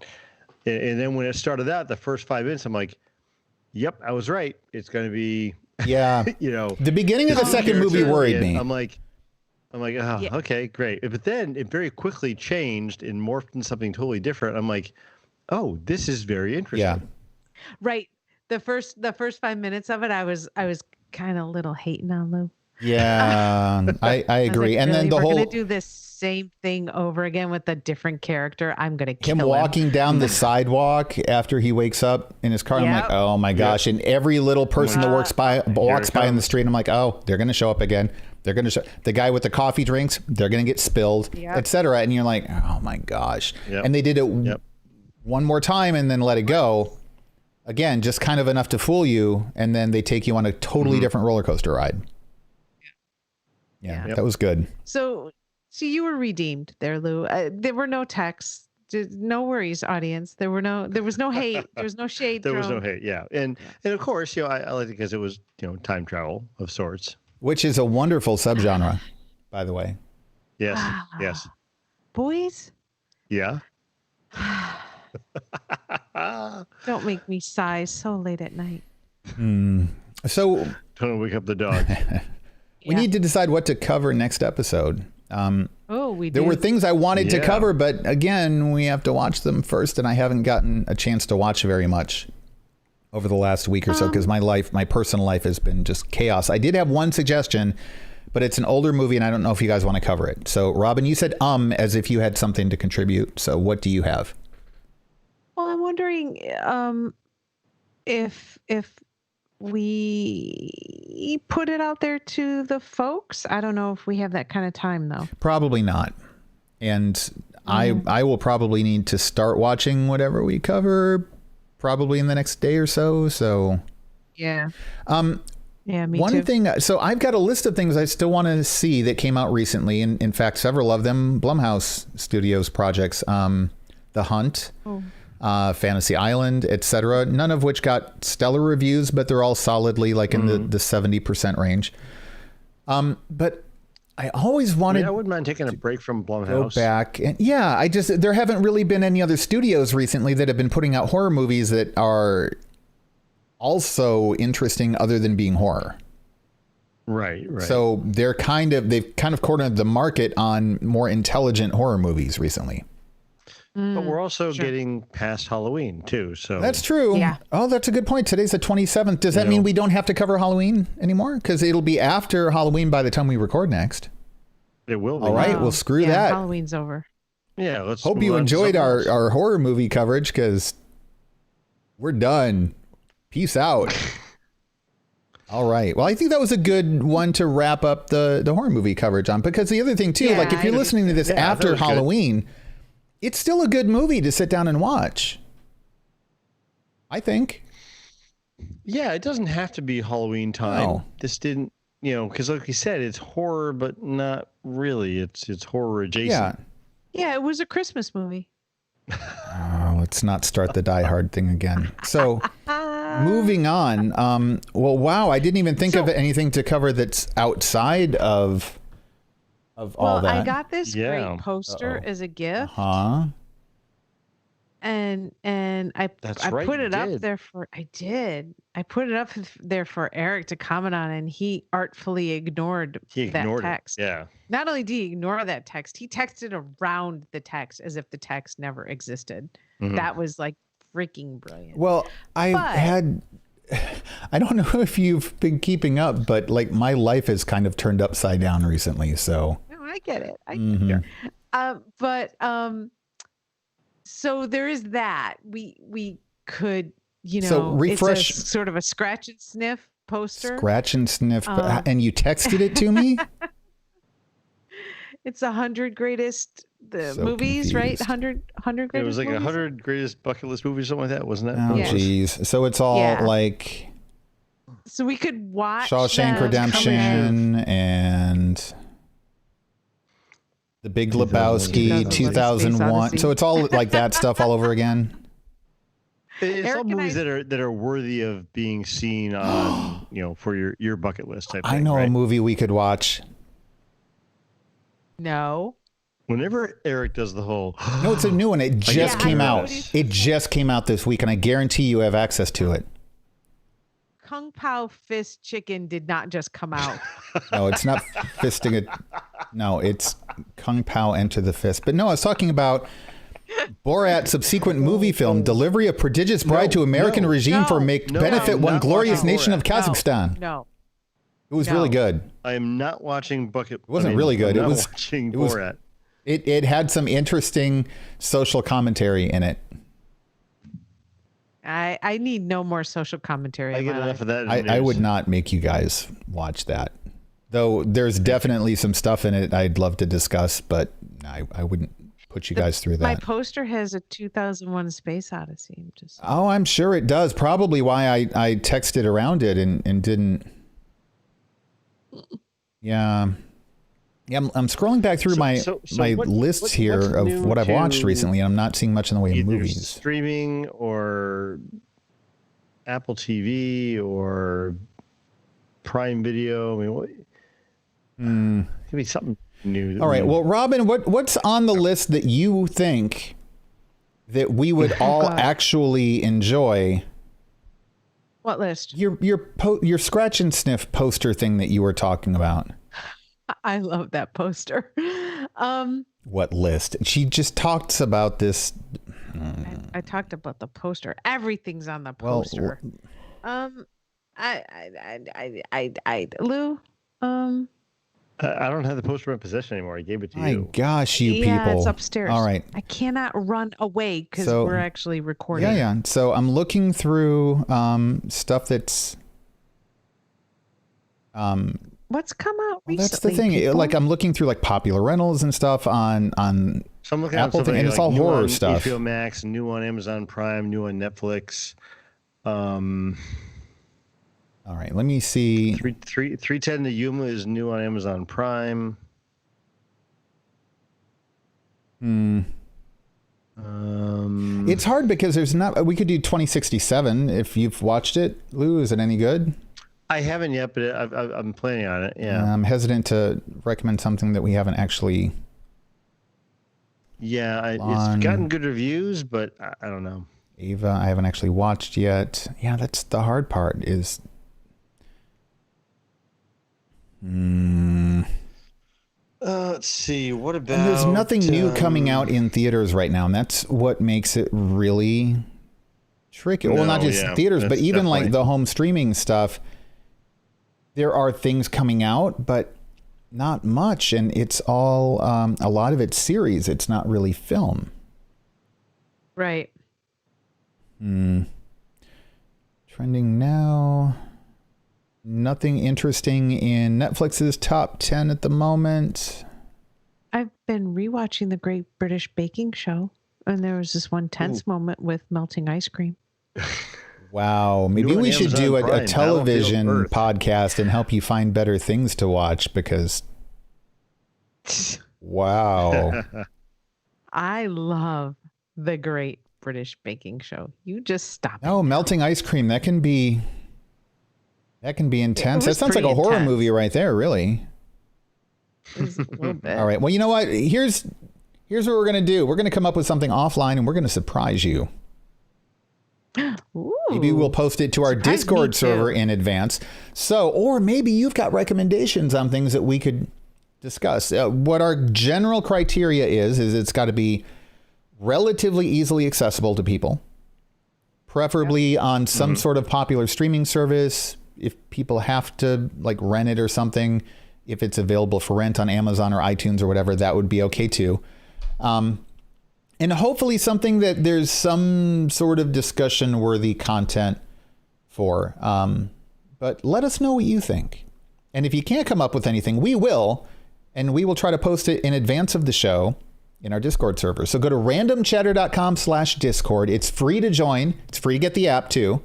S2: and then when it started out, the first 5 minutes, I'm like, yep, I was right. It's going to be,
S1: the beginning of the second movie worried me.
S2: I'm like, I'm like, oh,
S3: Yeah.
S2: okay, great. But then it very quickly changed and morphed into something totally different. I'm like, oh, this is very interesting.
S1: Yeah.
S3: Right. The first 5 minutes of it, I was kind of a little hating on Lou.
S1: Yeah, I
S3: I was
S1: agree.
S3: like,
S1: And then
S3: really?
S1: the
S3: We're
S1: whole
S3: gonna do this same thing over again with a different character. I'm gonna kill
S1: him
S3: him.
S1: walking down the sidewalk after he wakes up in his car. I'm like,
S3: Yep.
S1: oh my gosh! And every little person that walks by in the
S2: comes.
S1: street, I'm like, oh, they're gonna show up again. They're gonna show the guy with the coffee drinks. They're gonna get spilled,
S3: Yep.
S1: etc. And you're like, oh my gosh!
S2: Yep.
S1: And they did it
S2: Yep.
S1: one more time and then let it go. Again, just kind of enough to fool you, and then they take you on a totally different roller coaster ride. Yeah,
S2: Yep.
S1: that was good.
S3: So you were redeemed there, Lou. There were no texts. No worries, audience. There was no hate. There was no shade.
S2: There was no
S3: thrown.
S2: hate, yeah. And of course, I like it because it was, time travel of sorts.
S1: Which is a wonderful subgenre, by the way.
S2: Yes, yes.
S3: Boys,
S2: Yeah.
S3: don't make me sigh so late at night.
S1: So
S2: Don't wake up the dog.
S1: we
S3: Yeah.
S1: need to decide what to cover next episode.
S3: Oh, we
S1: There
S3: did.
S1: were things I wanted to
S2: Yeah.
S1: cover, but again, we have to watch them first, and I haven't gotten a chance to watch very much over the last week or so because my personal life has been just chaos. I did have one suggestion, but it's an older movie, and I don't know if you guys want to cover it. So, Robin, you said as if you had something to contribute. So, what do you have?
S3: Well, I'm wondering if we put it out there to the folks. I don't know if we have that kind of time though.
S1: Probably not. And I will probably need to start watching whatever we cover probably in the next day or so. So
S3: Yeah. Yeah, me
S1: one
S3: too.
S1: thing, so I've got a list of things I still want to see that came out recently. And in fact, several of them Blumhouse Studios projects, The Hunt, Fantasy Island, etc. None of which got stellar reviews, but they're all solidly like in the 70% range. But I always wanted
S2: I wouldn't mind taking a break from
S1: go
S2: Blumhouse.
S1: back. And yeah, there haven't really been any other studios recently that have been putting out horror movies that are also interesting other than being horror.
S2: Right.
S1: So they've kind of cornered the market on more intelligent horror movies recently.
S2: But we're also getting past Halloween too. So
S1: That's true.
S3: Yeah.
S1: Oh, that's a good point. Today's the 27th. Does that mean we don't have to cover Halloween anymore? Because it'll be after Halloween by the time we record next.
S2: it will be.
S1: All right. Well, screw that.
S3: Halloween's over.
S2: Yeah. Let's
S1: Hope
S2: move
S1: you
S2: on to
S1: enjoyed
S2: something else.
S1: our horror movie coverage because we're done. Peace out. All right. Well, I think that was a good one to wrap up the horror movie coverage on, because the other thing too,
S3: Yeah,
S1: like if you're
S3: I-
S1: listening to this
S2: Yeah, that
S1: after
S2: was good.
S1: Halloween, it's still a good movie to sit down and watch. I think.
S2: Yeah, it doesn't have to be Halloween time.
S1: No.
S2: This didn't, because like you said, it's horror, but not really. It's horror adjacent.
S1: Yeah.
S3: Yeah, it was a Christmas movie.
S1: Oh, let's not start the Die Hard thing again. So, moving on. Well, wow, I didn't even think of anything to cover that's outside of all that.
S3: I got this
S2: Yeah.
S3: great poster as a gift,
S1: Huh?
S3: and I
S2: That's
S3: I
S2: right,
S3: put
S2: you
S3: it up
S2: did.
S3: there I put it up there for Eric to comment on, and he artfully ignored
S2: He ignored
S3: that text.
S2: it. Yeah.
S3: Not only did he ignore that text, he texted around the text as if the text never existed.
S2: Mhm.
S3: That was like freaking brilliant.
S1: Well, I don't know if you've been keeping up, but like my life has kind of turned upside down recently. So,
S3: No, I get it. I
S1: Mhm.
S3: get it. But so there is that. We could,
S1: So refresh-
S3: it's a sort of a scratch and sniff poster.
S1: scratch and sniff. And you texted it to me?
S3: It's 100 greatest
S1: So
S3: movies, right?
S1: confused.
S3: 100
S2: It
S3: greatest
S2: was like
S3: movies?
S2: 100 greatest bucket list movies, something like that, wasn't it?
S1: Oh,
S3: Yeah.
S1: geez. So it's all
S3: Yeah.
S1: like
S3: So we could watch
S1: Shawshank
S3: them
S1: Redemption and The Big Lebowski, 2001.
S3: Odyssey.
S1: So it's all like that stuff all over again.
S2: It's
S3: Eric
S2: all
S3: and
S2: movies
S3: I-
S2: that are worthy of being seen on, for your bucket list type
S1: I
S2: thing,
S1: know
S2: right?
S1: a movie we could watch.
S3: No.
S2: Whenever Eric does the whole
S1: No, it's a new one. It just
S3: Yeah,
S1: came
S3: I know
S1: out.
S3: what he's-
S1: It just came out this week, and I guarantee you have access to it.
S3: Kung Pao Fist Chicken did not just come out.
S1: No, it's not fisting it. No, it's Kung Pao Enter the Fist. But no, I was talking about Borat's subsequent movie film, Delivery of Prodigious Bride to American Regime for Make Benefit One Glorious Nation of Kazakhstan.
S3: No.
S1: It was really good.
S2: I am not watching Bucket.
S1: It wasn't really good.
S2: I'm not watching Borat.
S1: It had some interesting social commentary in it.
S3: I need no more social commentary.
S2: I get enough of that.
S1: I would not make you guys watch that. Though there's definitely some stuff in it I'd love to discuss, but I wouldn't put you guys through that.
S3: My poster has a 2001 Space Odyssey.
S1: Oh, I'm sure it does. Probably why I texted around it and didn't. Yeah. Yeah, I'm scrolling back through my lists here of what I've watched recently, and I'm not seeing much in the way of movies.
S2: Streaming or Apple TV or Prime Video. I mean, what? Could be something new.
S1: All right. Well, Robin, what's on the list that you think that we would all actually enjoy?
S3: What list?
S1: Your scratch and sniff poster thing that you were talking about.
S3: I love that poster.
S1: What list? She just talks about this.
S3: I talked about the poster. Everything's on the poster. Lou.
S2: I don't have the poster in possession anymore. I gave it to you.
S1: My gosh, you people.
S3: Yeah, it's upstairs.
S1: All right.
S3: I cannot run away because we're actually recording.
S1: Yeah. So I'm looking through stuff that's.
S3: What's come out recently?
S1: That's the thing.
S3: People?
S1: Like I'm looking through like popular rentals and stuff on
S2: so I'm looking
S1: Apple
S2: at
S1: thing, and it's all horror stuff.
S2: HBO Max, new on Amazon Prime, new on Netflix.
S1: All right, let me see.
S2: 310 to Yuma is new on Amazon Prime.
S1: It's hard because there's not. We could do 2067 if you've watched it. Lou, is it any good?
S2: I haven't yet, but I'm planning on it. Yeah.
S1: I'm hesitant to recommend something that we haven't actually.
S2: Yeah, it's gotten good reviews, but I don't know.
S1: Ava, I haven't actually watched yet. Yeah, that's the hard part is.
S2: Let's see. What about?
S1: And there's nothing new coming out in theaters right now, and that's what makes it really tricky. Well, not just theaters, but even like the home streaming stuff. There are things coming out, but not much, and it's all a lot of it's series. It's not really film.
S3: Right.
S1: Trending now. Nothing interesting in Netflix's top 10 at the moment.
S3: I've been rewatching The Great British Baking Show, and there was this one tense moment with melting ice cream.
S1: Wow. Maybe we should do a television podcast and help you find better things to watch because. Wow.
S3: I love The Great British Baking Show. You just stop.
S1: Oh, melting ice cream. That can be intense. That sounds like a horror movie right there, really.
S3: It's a little bit.
S1: All right. Well, you know what? Here's what we're going to do. We're going to come up with something offline and we're going to surprise you.
S3: Ooh,
S1: maybe we'll post it to our Discord server in advance. Or maybe you've got recommendations on things that we could discuss. What our general criteria is it's got to be relatively easily accessible to people, preferably on some sort of popular streaming service. If people have to like rent it or something, if it's available for rent on Amazon or iTunes or whatever, that would be okay too. And hopefully something that there's some sort of discussion worthy content for. But let us know what you think. And if you can't come up with anything, we will. And we will try to post it in advance of the show in our Discord server. So go to randomchatter.com/Discord. It's free to join. It's free to get the app too.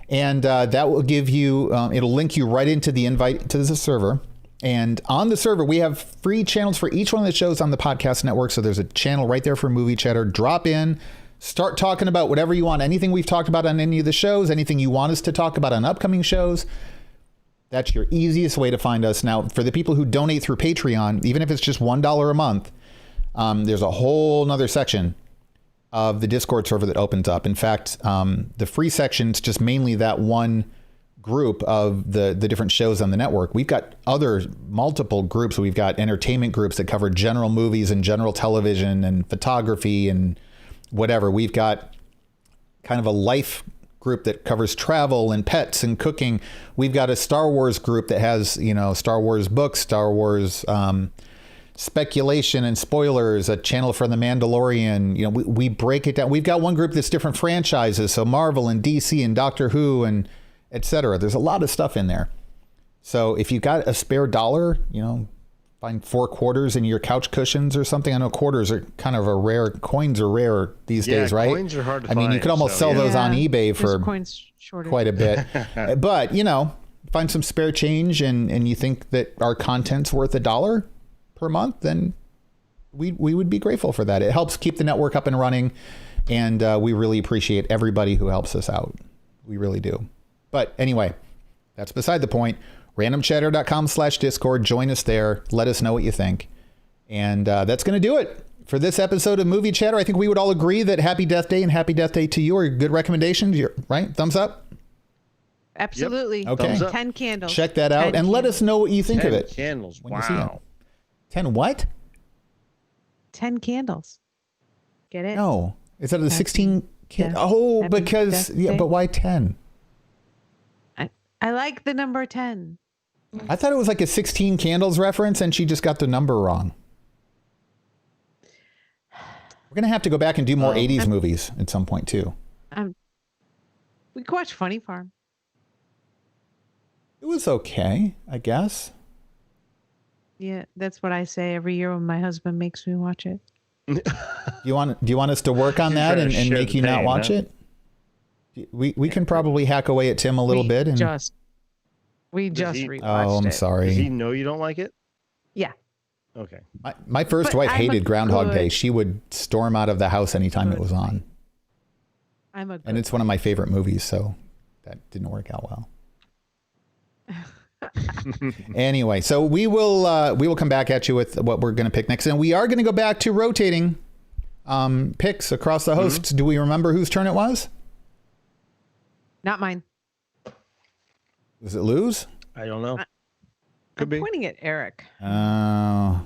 S1: And that will give you, it'll link you right into the invite to the server. And on the server, we have free channels for each one of the shows on the podcast network. So there's a channel right there for Movie Chatter. Drop in, start talking about whatever you want. Anything we've talked about on any of the shows, anything you want us to talk about on upcoming shows. That's your easiest way to find us. Now, for the people who donate through Patreon, even if it's just $1 a month, there's a whole nother section of the Discord server that opens up. In fact, the free section's just mainly that one group of the different shows on the network. We've got other multiple groups. We've got entertainment groups that cover general movies and general television and photography and whatever. We've got kind of a life group that covers travel and pets and cooking. We've got a Star Wars group that has, Star Wars books, Star Wars speculation and spoilers, a channel for The Mandalorian. We break it down. We've got one group that's different franchises, so Marvel and DC and Doctor Who and etc. There's a lot of stuff in there. So if you've got a spare dollar, find 4 quarters in your couch cushions or something. I know quarters are kind of coins are rare these days, right?
S2: Coins are hard to find.
S1: You could almost sell those on eBay for
S3: coins
S1: quite a bit. But, find some spare change and you think that our content's worth $1 per month, then we would be grateful for that. It helps keep the network up and running. And we really appreciate everybody who helps us out. We really do. But anyway, that's beside the point. randomchatter.com/Discord. Join us there. Let us know what you think. And that's going to do it for this episode of Movie Chatter. I think we would all agree that Happy Death Day and Happy Death Day to You are good recommendations, right? Thumbs up?
S3: Absolutely.
S1: Yep. Okay.
S3: 10 candles.
S1: Check that out and let us know what you think of it.
S2: 10 candles.
S1: When you see it.
S2: Wow.
S1: 10 what?
S3: 10 candles. Get it?
S1: No. Is that the 16 candles?
S3: Death-
S1: Oh,
S3: Happy
S1: because,
S3: Death
S1: yeah,
S3: Day.
S1: but why 10?
S3: I like the number 10.
S1: I thought it was like a 16 candles reference and she just got the number wrong. We're going to have to go back and do more 80s movies at some point too.
S3: We could watch Funny Farm.
S1: It was okay, I guess.
S3: Yeah, that's what I say every year when my husband makes me watch it.
S1: Do you want us to work on that and
S2: share
S1: make
S2: the
S1: you not
S2: pain,
S1: watch
S2: huh?
S1: it? We can probably hack away at Tim a little bit. And
S3: We just
S2: he-
S3: rewatched
S1: oh, I'm
S3: it.
S2: Does he
S1: sorry.
S2: know you don't like it?
S3: Yeah.
S2: Okay.
S1: My first
S3: But
S1: wife
S3: I'm
S1: hated
S3: a
S1: Groundhog
S3: good-
S1: Day. She would storm out of the house anytime it was on.
S3: I'm a good
S1: And it's one of my favorite movies, so that didn't work out well. Anyway, so we will come back at you with what we're going to pick next, and we are going to go back to rotating picks across the hosts. Do we remember whose turn it was?
S3: Not mine.
S1: Was it Lou's?
S2: I don't know.
S3: I'm
S2: be.
S3: pointing at Eric.
S1: I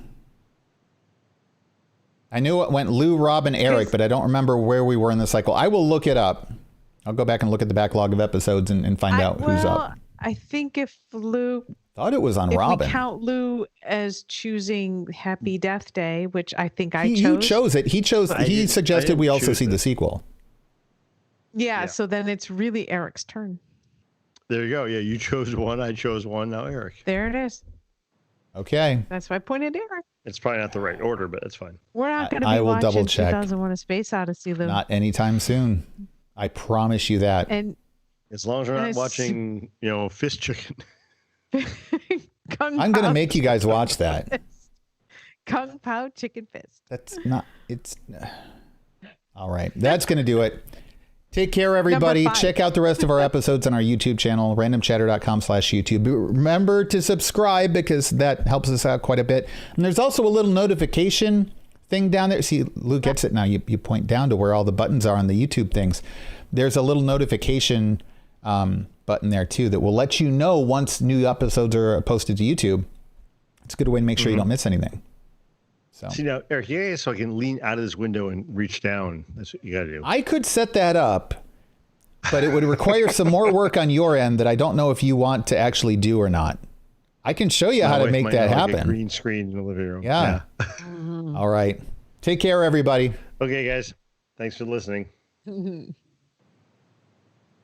S1: knew it went Lou, Rob, and Eric, but I don't remember where we were in the cycle. I will look it up. I'll go back and look at the backlog of episodes and find out who's up.
S3: I think if Lou,
S1: Thought it was on
S3: if
S1: Robin.
S3: we count Lou as choosing Happy Death Day, which I think I chose.
S1: You chose it. He
S2: didn't-
S1: suggested
S2: I
S1: we
S2: didn't
S1: also
S2: choose
S1: see the
S2: it.
S1: sequel.
S3: Yeah, so then it's really Eric's turn.
S2: There you go. Yeah, you chose one. I chose one. Now Eric.
S3: There it is.
S1: Okay.
S3: That's why I pointed at Eric.
S2: It's probably not the right order, but that's fine.
S3: We're not going to
S1: I
S3: be
S1: will
S3: watching
S1: double check.
S3: 2001: A Space Odyssey, Lou.
S1: Not anytime soon. I promise you that.
S3: And
S2: As long as we're
S3: And
S2: not
S3: it's-
S2: watching, Fist Chicken.
S3: Kung
S1: I'm going to
S3: Pao
S1: make you guys watch that.
S3: Fist. Kung Pao Chicken Fist.
S1: That's not, it's, all right. That's going to do it. Take care, everybody.
S3: Number 5.
S1: Check out the rest of our episodes on our YouTube channel, randomchatter.com/YouTube. Remember to subscribe because that helps us out quite a bit. And there's also a little notification thing down there. See, Lou gets it now. You point down to where all the buttons are on the YouTube things. There's a little notification button there too that will let you know once new episodes are posted to YouTube. It's a good way to make sure you don't miss anything. So
S2: See now, Eric, yeah, so I can lean out of this window and reach down. That's what you got to do.
S1: I could set that up, but it would require some more work on your end that I don't know if you want to actually do or not. I can show you how
S2: My
S1: to
S2: wife
S1: make
S2: might
S1: that
S2: know, like a
S1: happen.
S2: green screen in the living room.
S1: Yeah. All right. Take care, everybody.
S2: Okay, guys. Thanks for listening.